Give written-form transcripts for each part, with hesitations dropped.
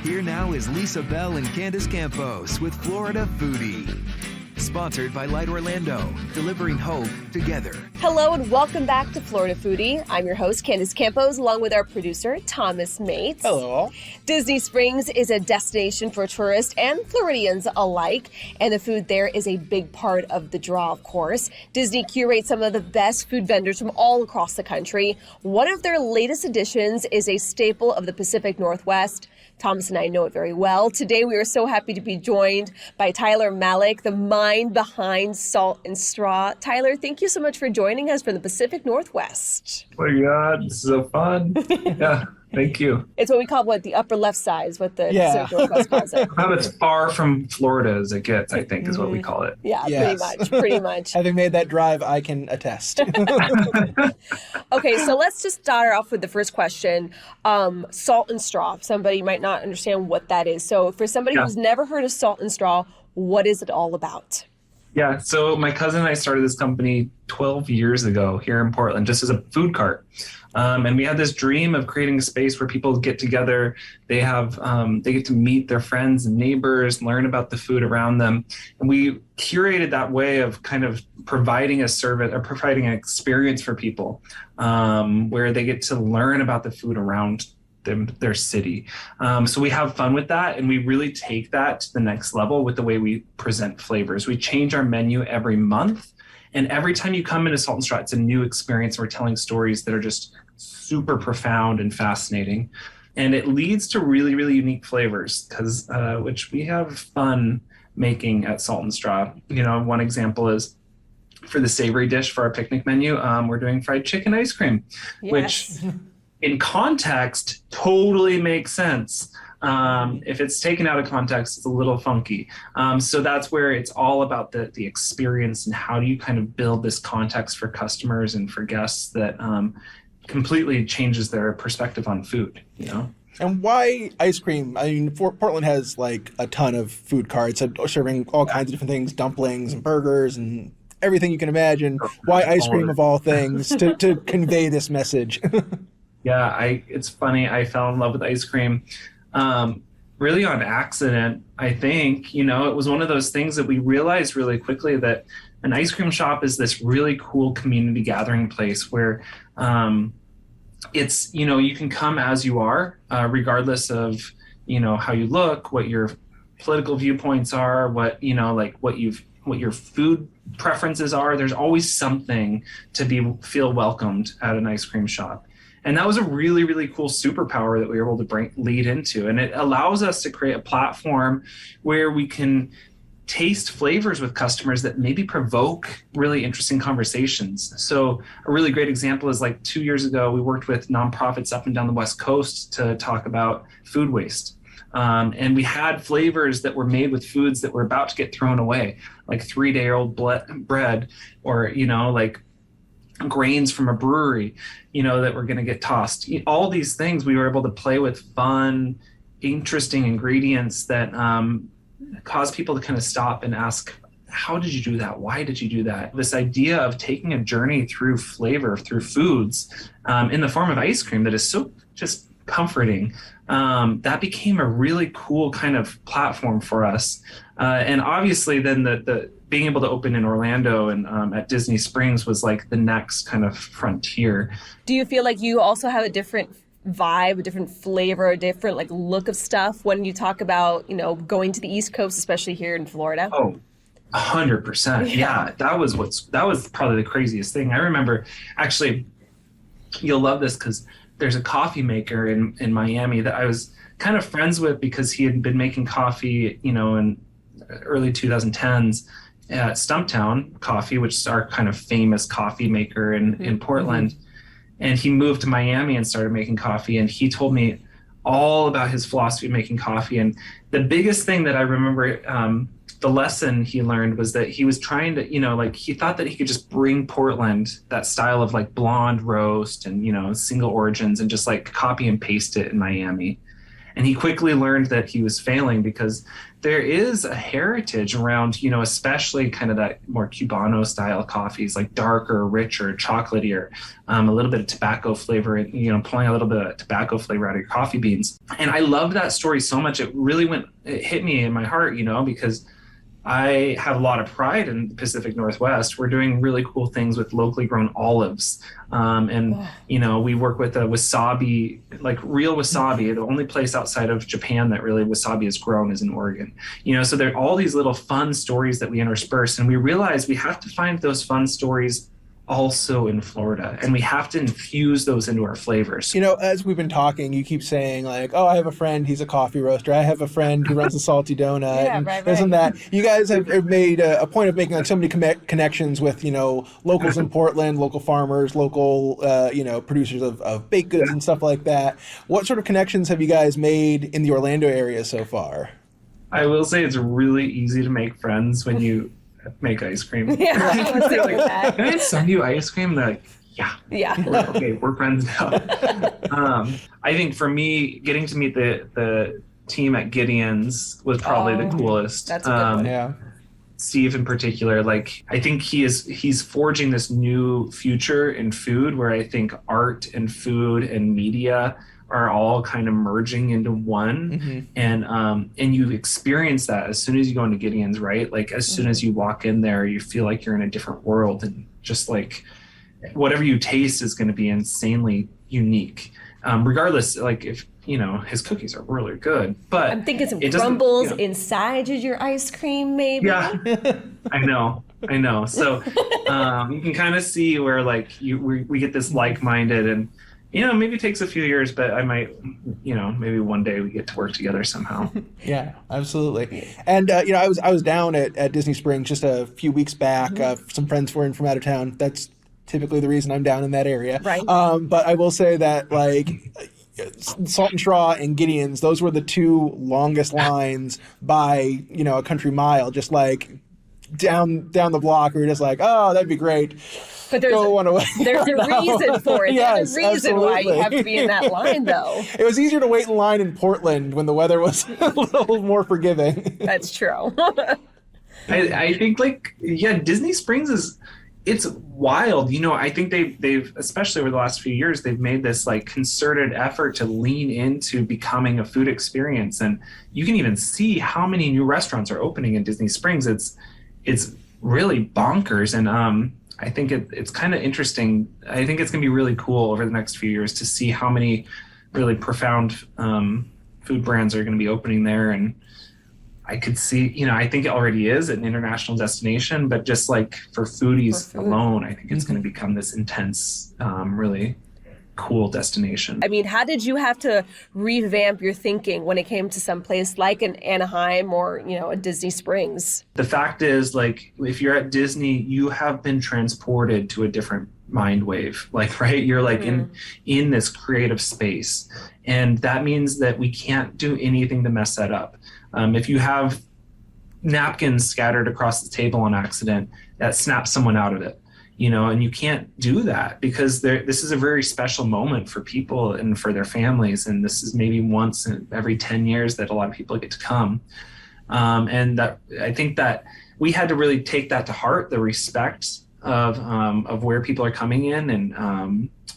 Here now is Lisa Bell and Candace Campos with Florida Foodie. Sponsored by Light Orlando, delivering hope together. Hello and welcome back to Florida Foodie. I'm your host, Candace Campos, along with our producer, Thomas Mates. Hello. Disney Springs is a destination for tourists and Floridians alike, and the food there is a big part of the draw, of course. Disney curates some of the best food vendors from all across the country. One of their latest additions is a staple of the Pacific Northwest. Thomas and I know it very well. Today, we are so happy to be joined by Tyler Malek, the mind behind Salt and Straw. Tyler, thank you so much for joining us from the Pacific Northwest. Oh my God, this is so fun. Yeah, thank you. It's what we call the upper left side is what the Pacific Northwest calls it. About as far from Florida as it gets, I think, is what we call it. Yeah, Yes. pretty much. Having made that drive, I can attest. Okay, so let's just start off with the first question. Salt and Straw. Somebody might not understand what that is. So for somebody who's never heard of Salt and Straw, what is it all about? Yeah, so my cousin and I started this company 12 years ago here in Portland, just as a food cart. And we had this dream of creating a space where people get together. They get to meet their friends and neighbors, learn about the food around them. And we curated that way of kind of providing a service or providing an experience for people where they get to learn about the food around their city. So we have fun with that, and we really take that to the next level with the way we present flavors. We change our menu every month, and every time you come into Salt and Straw, it's a new experience. We're telling stories that are just super profound and fascinating, and it leads to really, really unique flavors, which we have fun making at Salt and Straw. You know, one example is for the savory dish for our picnic menu, we're doing fried chicken ice cream, which in context totally makes sense. If it's taken out of context, it's a little funky. So that's where it's all about the experience and how do you kind of build this context for customers and for guests that completely changes their perspective on food, you know? And why ice cream? I mean, Portland has like a ton of food carts serving all kinds of different things, dumplings and burgers and everything you can imagine. Why ice cream of all things to convey this message? Yeah, it's funny. I fell in love with ice cream really on accident, I think. You know, it was one of those things that we realized really quickly that an ice cream shop is this really cool community gathering place where it's, you know, you can come as you are, regardless of, you know, how you look, what your political viewpoints are, what your food preferences are. There's always something to feel welcomed at an ice cream shop. And that was a really, really cool superpower that we were able to lead into. And it allows us to create a platform where we can taste flavors with customers that maybe provoke really interesting conversations. So a really great example is like 2 years ago, we worked with nonprofits up and down the West Coast to talk about food waste. And we had flavors that were made with foods that were about to get thrown away, like 3-day-old bread or, you know, like grains from a brewery, you know, that were going to get tossed. All these things we were able to play with fun, interesting ingredients that cause people to kind of stop and ask, how did you do that? Why did you do that? This idea of taking a journey through flavor, through foods in the form of ice cream that is so just comforting, that became a really cool kind of platform for us. And obviously then the being able to open in Orlando and at Disney Springs was like the next kind of frontier. Do you feel like you also have a different vibe, a different flavor, a different like look of stuff when you talk about, you know, going to the East Coast, especially here in Florida? Oh, 100%. Yeah. That was probably the craziest thing. I remember, actually, you'll love this because there's a coffee maker in Miami that I was kind of friends with because he had been making coffee, you know, in early 2010s at Stumptown Coffee, which is our kind of famous coffee maker in Portland. Mm-hmm. And he moved to Miami and started making coffee. And he told me all about his philosophy of making coffee. And the biggest thing that I remember, the lesson he learned was that he was trying to, you know, like he thought that he could just bring Portland, that style of like blonde roast and, you know, single origins and just like copy and paste it in Miami. And he quickly learned that he was failing because there is a heritage around, especially kind of that more Cubano style coffees, like darker, richer, chocolatier, a little bit of tobacco flavor, pulling a little bit of tobacco flavor out of your coffee beans. And I loved that story so much. It hit me in my heart, because I have a lot of pride in the Pacific Northwest. We're doing really cool things with locally grown olives. We work with wasabi, like real wasabi. The only place outside of Japan that really wasabi is grown is in Oregon. So there are all these little fun stories that we intersperse, and we realize we have to find those fun stories also in Florida, and we have to infuse those into our flavors. As we've been talking, you keep saying like, oh, I have a friend, he's a coffee roaster. I have a friend who runs a salty donut. Yeah, and right. Isn't that, you guys have made a point of making like so many connections with, locals in Portland, local farmers, local, producers of baked goods and stuff like that. What sort of connections have you guys made in the Orlando area so far? I will say it's really easy to make friends when you make ice cream. Yeah, I was thinking that. Can I send you ice cream? They're like, yeah. We're friends now. I think for me, getting to meet the team at Gideon's was probably the coolest. That's a good one. Yeah. Steve in particular, I think he's forging this new future in food where I think art and food and media are all kind of merging into one. And you experience that as soon as you go into Gideon's, right? Like as soon as you walk in there, you feel like you're in a different world, and just like whatever you taste is going to be insanely unique. Regardless, like if, his cookies are really good, but I'm thinking some crumbles inside of your ice cream, maybe. Yeah, I know. So you can kind of see where like we get this like-minded, and maybe it takes a few years, but I might, maybe one day we get to work together somehow. Yeah, absolutely. And, I was down at Disney Springs just a few weeks back. Some friends were in from out of town. That's typically the reason I'm down in that area. Right. But I will say that, like, Salt and Straw and Gideon's, those were the two longest lines by, a country mile, just like down the block. We were just like, oh, that'd be great. But there's a reason for it. Yes, there's a reason why you absolutely. have to be in that line, though. It was easier to wait in line in Portland when the weather was a little more forgiving. That's true. I think Disney Springs it's wild. I think they've especially over the last few years, they've made this like concerted effort to lean into becoming a food experience. And you can even see how many new restaurants are opening in Disney Springs. It's really bonkers. And I think it's kind of interesting. I think it's going to be really cool over the next few years to see how many really profound food brands are going to be opening there. And I could see, I think it already is an international destination, but just like for foodies alone, I think it's going to become this intense, really cool destination. I mean, how did you have to revamp your thinking when it came to some place like an Anaheim or, a Disney Springs? The fact is, like, if you're at Disney, you have been transported to a different mind wave, like, right? You're like in this creative space. And that means that we can't do anything to mess that up. If you have napkins scattered across the table on accident, that snaps someone out of it, and you can't do that because this is a very special moment for people and for their families. And this is maybe once in every 10 years that a lot of people get to come. And that I think that we had to really take that to heart, the respect of where people are coming in and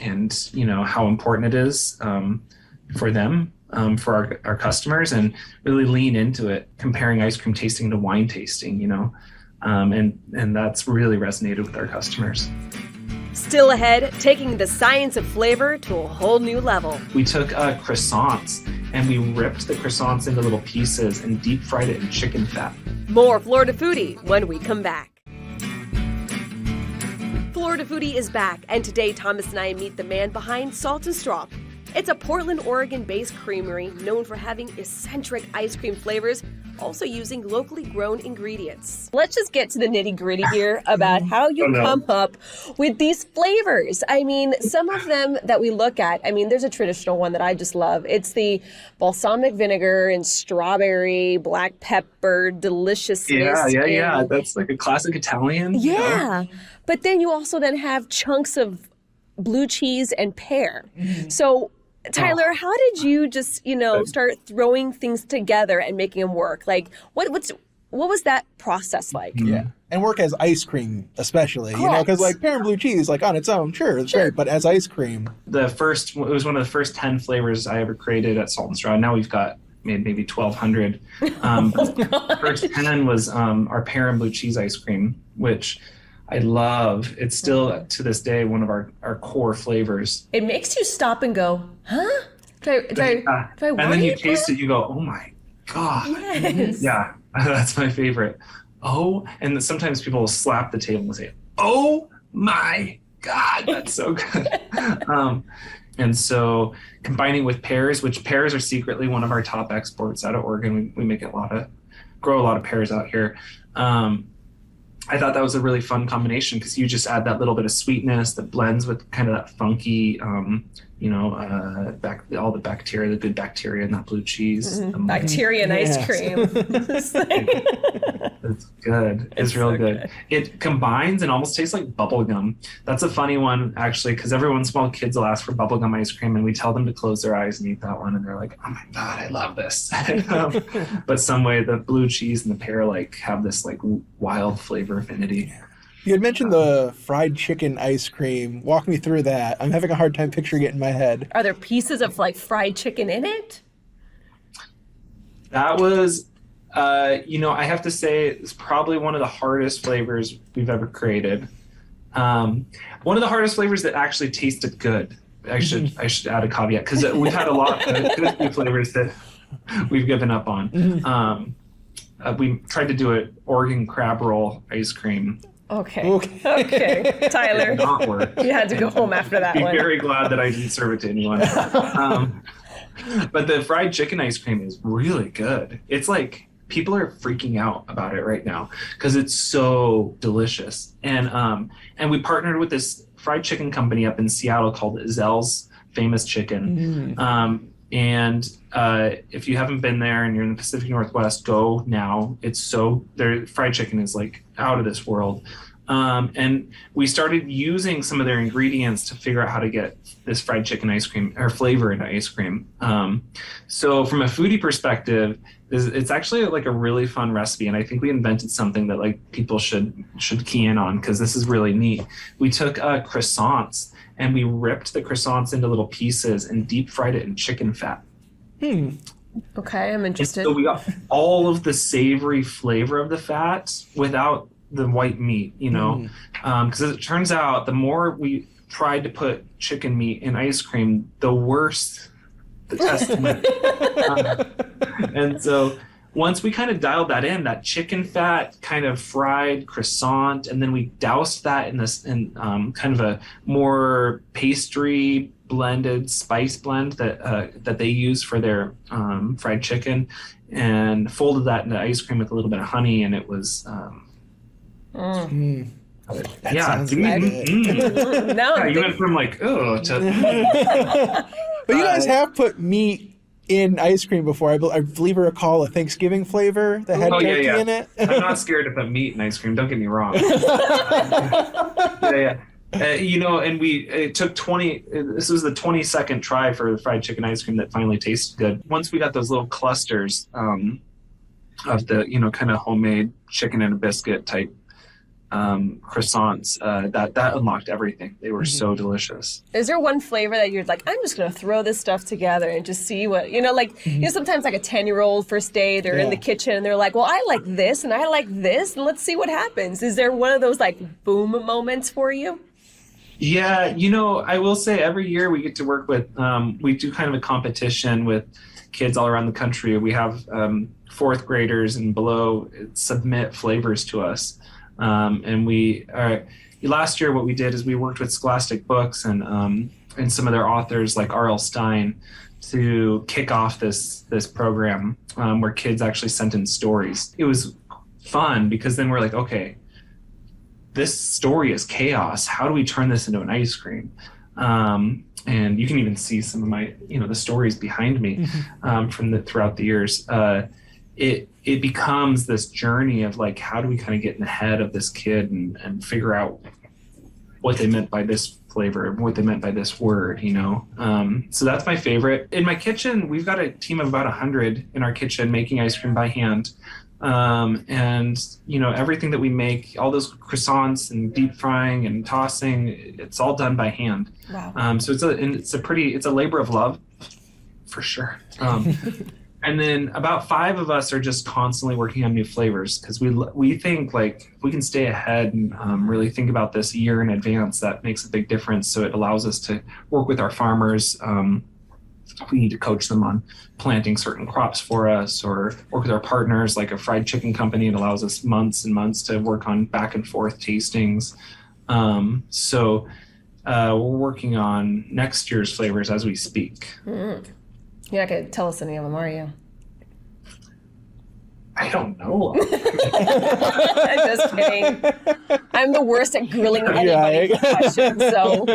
how important it is for them. For our customers, and really lean into it, comparing ice cream tasting to wine tasting, and that's really resonated with our customers. Still ahead, taking the science of flavor to a whole new level. We took croissants and we ripped the croissants into little pieces and deep fried it in chicken fat. More Florida Foodie when we come back. Florida Foodie is back, and today Thomas and I meet the man behind Salt and Straw. It's a Portland, Oregon-based creamery known for having eccentric ice cream flavors, also using locally grown ingredients. Let's just get to the nitty-gritty here about how you come up with these flavors. I mean, some of them that we look at, there's a traditional one that I just love. It's the balsamic vinegar and strawberry, black pepper, deliciousness. Yeah. That's like a classic Italian. Yeah. But then you also then have chunks of blue cheese and pear. So Tyler, how did you just, start throwing things together and making them work? Like, what was that process like? Yeah. And work as ice cream, especially, Correct. because like pear and blue cheese, like on its own, sure, it's great, but as ice cream. It was one of the first 10 flavors I ever created at Salt and Straw. Now we've got maybe 1,200. The first 10 was our pear and blue cheese ice cream, which I love. It's still to this day one of our core flavors. It makes you stop and go, huh? Do I And then you taste it, you go, oh my God. Yes. Yeah, that's my favorite. Oh, and sometimes people will slap the table and say, oh my God, that's so good. And so combining with pears, which pears are secretly one of our top exports out of Oregon. We make grow a lot of pears out here. I thought that was a really fun combination because you just add that little bit of sweetness that blends with kind of that funky, all the bacteria, the good bacteria in that blue cheese. Bacteria and ice cream. It's good. It's real so good. It combines and almost tastes like bubble gum. That's a funny one, actually, because every once in a while kids will ask for bubble gum ice cream, and we tell them to close their eyes and eat that one, and they're like, "Oh my God, I love this!" But some way the blue cheese and the pear have this wild flavor affinity. You had mentioned the fried chicken ice cream. Walk me through that. I'm having a hard time picturing it in my head. Are there pieces of fried chicken in it? That was, I have to say it's probably one of the hardest flavors we've ever created. One of the hardest flavors that actually tasted good. I should add a caveat because we've had a lot of good flavors that we've given up on. We tried to do an Oregon crab roll ice cream. Okay. Tyler, it did not work. You had to go home after that one. I'm very glad that I didn't serve it to anyone. But the fried chicken ice cream is really good. It's like people are freaking out about it right now because it's so delicious. And we partnered with this fried chicken company up in Seattle called Zell's Famous Chicken. And if you haven't been there and you're in the Pacific Northwest, go now. Their fried chicken is out of this world. And we started using some of their ingredients to figure out how to get this fried chicken ice cream or flavor into ice cream. So from a foodie perspective, it's actually a really fun recipe. And I think we invented something that people should key in on because this is really neat. We took croissants and we ripped the croissants into little pieces and deep fried it in chicken fat. Okay, I'm interested. And so we got all of the savory flavor of the fat without the white meat, because it turns out the more we tried to put chicken meat in ice cream, the worse the test went. And so once we kind of dialed that in, that chicken fat kind of fried croissant, and then we doused that in kind of a more pastry blended spice blend that they use for their fried chicken, and folded that into ice cream with a little bit of honey, and it was That No, you went from to But you guys have put meat in ice cream before. I believe I recall a Thanksgiving flavor that had turkey in it. I'm not scared to put meat in ice cream. Don't get me wrong. And it took 20. This was the 22nd try for the fried chicken ice cream that finally tasted good. Once we got those little clusters of the kind of homemade chicken and a biscuit type croissants, that unlocked everything. They were so delicious. Is there one flavor that you're I'm just going to throw this stuff together and just see what, sometimes a 10-year-old first day, they're in the kitchen and they're like, well, I like this and I like this and let's see what happens. Is there one of those boom moments for you? Yeah, I will say every year we get to work with, we do kind of a competition with kids all around the country. We have fourth graders and below submit flavors to us. And last year what we did is we worked with Scholastic Books and some of their authors like R.L. Stine to kick off this program where kids actually sent in stories. It was fun because then we're like, okay, this story is chaos. How do we turn this into an ice cream? And you can even see some of my, the stories behind me throughout the years. It becomes this journey of how do we kind of get in the head of this kid and figure out what they meant by this flavor, what they meant by this word, So that's my favorite. In my kitchen, we've got a team of about 100 in our kitchen making ice cream by hand. And everything that we make, all those croissants and deep frying and tossing, it's all done by hand. Wow. So it's a labor of love, for sure. And then about 5 of us are just constantly working on new flavors because we think like if we can stay ahead and really think about this a year in advance, that makes a big difference. So it allows us to work with our farmers. We need to coach them on planting certain crops for us, or work with our partners like a fried chicken company. It allows us months and months to work on back and forth tastings. So we're working on next year's flavors as we speak. Mm. You're not going to tell us any of them, are you? I don't know. Just kidding. I'm the worst at grilling anybody with questions, so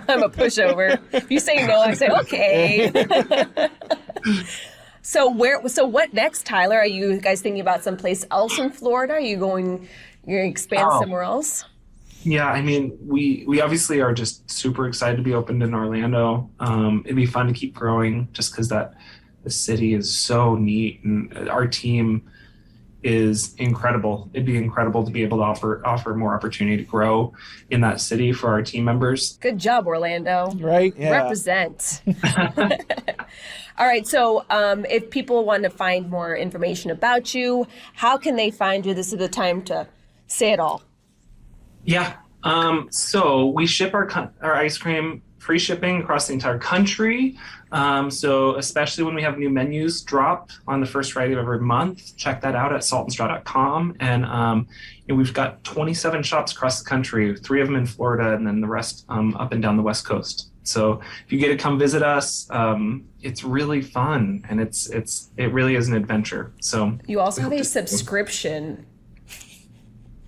I'm a pushover. If you say no, I say okay. So what next, Tyler? Are you guys thinking about someplace else in Florida? Are you going to expand somewhere else? Yeah, I mean, we obviously are just super excited to be opened in Orlando. It'd be fun to keep growing just because the city is so neat, and our team is incredible. It'd be incredible to be able to offer more opportunity to grow in that city for our team members. Good job, Orlando. Right? Yeah. Represent. All right. So if people want to find more information about you, how can they find you? This is the time to say it all. Yeah. So we ship our ice cream free shipping across the entire country. So especially when we have new menus drop on the first Friday of every month, check that out at saltandstraw.com. And we've got 27 shops across the country, 3 of them in Florida, and then the rest up and down the West Coast. So if you get to come visit us, it's really fun, and it really is an adventure. So you also have a subscription.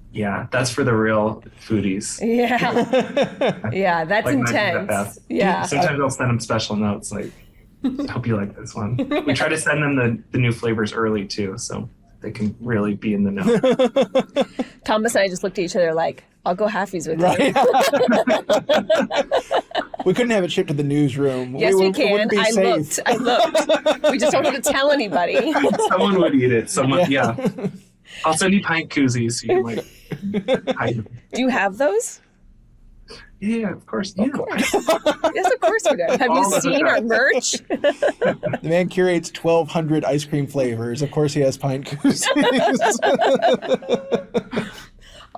Yeah, that's for the real foodies. Yeah. Yeah, that's like intense. Yeah. Sometimes I'll send them special notes like, hope you like this one. We try to send them the new flavors early too, so they can really be in the know. Thomas and I just looked at each other like, I'll go halfies with you. We couldn't have it shipped to the newsroom. Yes, we can. I looked. We just don't have to tell anybody. Someone would eat it. Yeah. I'll send you pint koozies so you can hide them. Do you have those? Yeah, of course. Yeah. Of course. Yes, of course we do. Have you seen our merch? The man curates 1,200 ice cream flavors. Of course he has pint koozies.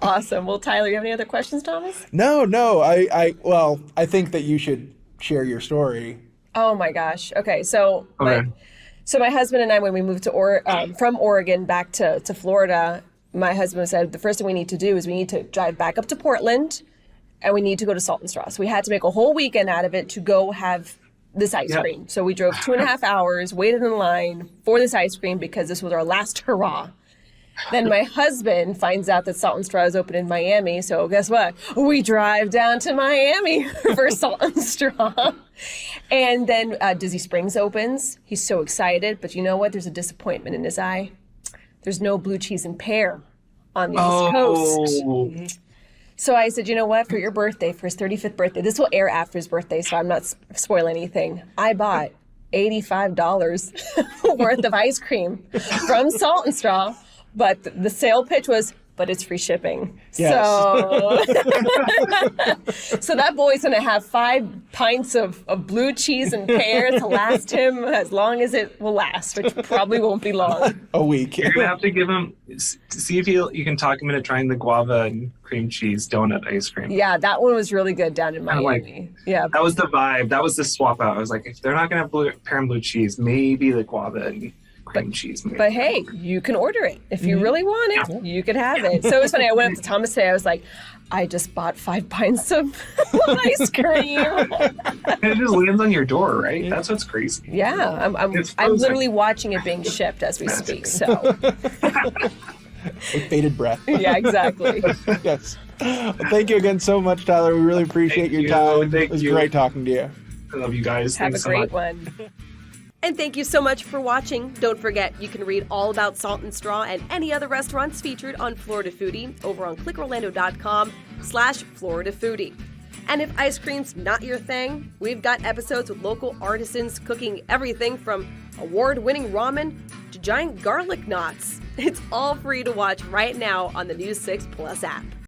Awesome. Well, Tyler, you have any other questions, Thomas? No. I think that you should share your story. Oh my gosh. Okay. So my husband and I, when we moved to from Oregon back to Florida, my husband said the first thing we need to do is we need to drive back up to Portland, and we need to go to Salt and Straw. So we had to make a whole weekend out of it to go have this ice cream. So we drove 2.5 hours, waited in line for this ice cream because this was our last hurrah. Then my husband finds out that Salt and Straw is open in Miami. So guess what? We drive down to Miami for Salt and Straw. And then Disney Springs opens. He's so excited. But you know what? There's a disappointment in his eye. There's no blue cheese and pear on the East Coast. So I said, you know what? For your birthday, for his 35th birthday, this will air after his birthday, so I'm not spoiling anything. I bought $85 worth of ice cream from Salt and Straw. But the sale pitch was, but it's free shipping. Yes. So that boy's going to have 5 pints of blue cheese and pear to last him as long as it will last, which probably won't be long. A week. You're going to have to give him, see if you can talk him into trying the guava and cream cheese donut ice cream. Yeah, that one was really good down in Miami. Yeah, that was the vibe. That was the swap out. I was like, if they're not going to have pear and blue cheese, maybe the guava and cream cheese. But hey, you can order it. If you really want it, you can have it. So it was funny. I went up to Thomas today. I was like, I just bought 5 pints of ice cream. And it just lands on your door, right? That's what's crazy. Yeah. I'm literally watching it being shipped as we speak. So with bated breath. Yeah, exactly. Yes. Well, thank you again so much, Tyler. We really appreciate your time. It was great talking to you. I love you guys. Have a great one. And thank you so much for watching. Don't forget, you can read all about Salt and Straw and any other restaurants featured on Florida Foodie over on clickorlando.com/Florida Foodie. And if ice cream's not your thing, we've got episodes with local artisans cooking everything from award-winning ramen to giant garlic knots. It's all free to watch right now on the News 6 Plus app.